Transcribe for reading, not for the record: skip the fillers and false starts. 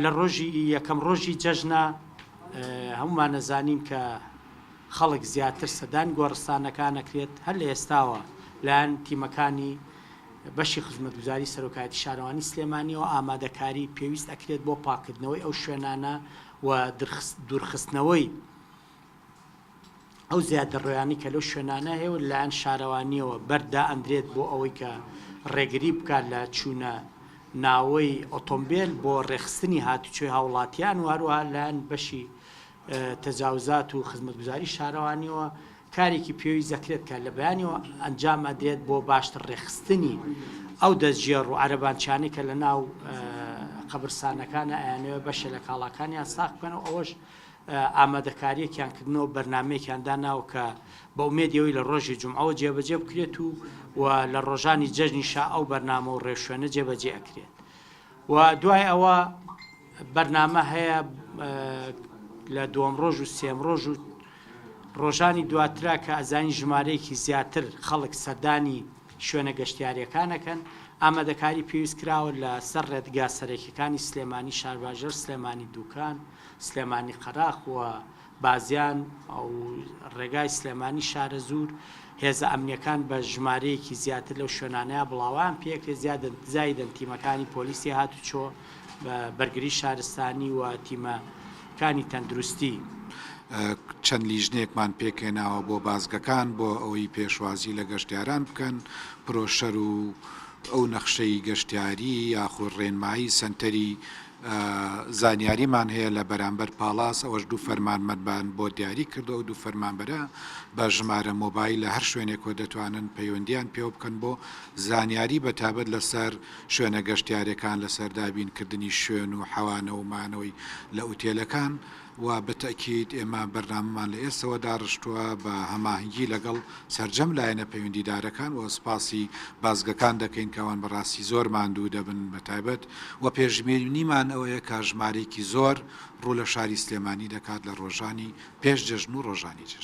لە ڕۆژی یەکەم ڕۆژی جەژنە هەمومان نەزانین کە خەڵک زیاتر سەدان گۆڕستانەکان ئەکرێت هەر لە ئێستاوە لایەن تیمەکانی بەشی خزمەتگوزاری سەرۆکایەتی شارەوانی سلێمانیەوە ئامادەکاری پێویست ئەکرێت بۆ پاکردنەوەی ئەو شوێنانە و دوورخستنەوەی ئەو زیادەڕۆیانی کە لەو شوێنانە هەیە و لایەن شارەوانیەوە بەردا ئەندرێت بۆ ئەوەی کە ڕێگری بکات لە چوونە ناوەی ئۆتۆمبیل بۆ ڕێخستنی هاتوچۆی هاوڵاتیان و هەروەها لایەن بەشی تەجاوزات و خزمەتگوزاری شارەوانیەوە کارێکی پێویست دەکرێت کە لە بەیانیەوە ئەنجام ئەدرێت بۆ باشتر ڕێخستنی ئەو دەستگێڕ و عەرەبانچیانەی کە لە ناو قەبرستانەکانە ئەیانەوە بەشە لە کاڵاکانیان ساغ بکەن و ئەوەش ئامادەکاریەکیان کردنەوە بەرنامەیەکیان داناوە کە بە ئومێدیەوەی لە ڕۆژی جومعەوە جێبەجێ بکرێت و لە ڕۆژانی جەژنیشا ئەو بەرنامە و ڕێشوێنە جێبەجێ ئەکرێت و دوای ئەوە بەرنامە هەیە لە دووەم ڕۆژ و سێم ڕۆژ و ڕۆژانی دواترا کە ئەزانی ژمارەیەکی زیاتر خەڵک سەردانی شوێنە گەشتیاریەکانەکەن ئامادەکاری پێویست کراوە لە سەر ڕێگا سەرەکیەکانی سلێمانی شارباژەر سلێمانی دووکان سلێمانی قەراق و بازیان ئەو ڕێگای سلێمانی شارە زوور هێزە ئەمنیەکان بە ژمارەیەکی زیاتر لەو شوێنانەیە بڵاوان پێکرێت زایدن تیمەکانی پۆلیسی هاتوچۆ بەرگری شارستانی و تیمەکانی تەندروستی چەند لیژنێکمان پێکێناوە بۆ بازگەکان بۆ ئەوەی پێشوازی لە گەشتیاران بکەن پرۆشەر و ئەو نەخشەی گەشتیاری یاخود ڕێنمایی سنتەری زانیاریمان هەیە لە بەرامبەر پاڵاس ئەوەش دوو فەرمانمەتبان بۆ دیاری کردو و دوو فەرمانبەرە بە ژمارە مۆبایل لە هەر شوێنێکۆ دەتوانن پەیوەندیان پێ بکەن بۆ زانیاری بەتابەت لەسەر شوێنە گەشتیارەکان لەسەر دابینکردنی شوێن و حەوانە و مانەوەی لە ئوتێلەکان و بەتەکید ئێمە بەرنامەمان لە ئێستەوە داڕشتووە بە هەماهنگگی لەگەڵ سەرجەم لایەنە پەیوەندیدارەکان و سپاسی بازگەکان دەکەین کەوان بەڕاستی زۆر ماندوو دەبن بەتایبەت و پێشبینیمان ئەوەیە کە ژمارەیەکی زۆر ڕوو لە شاری سلێمانی دەکات لە ڕۆژانی پێش جەژن و ڕۆژانی جەژن.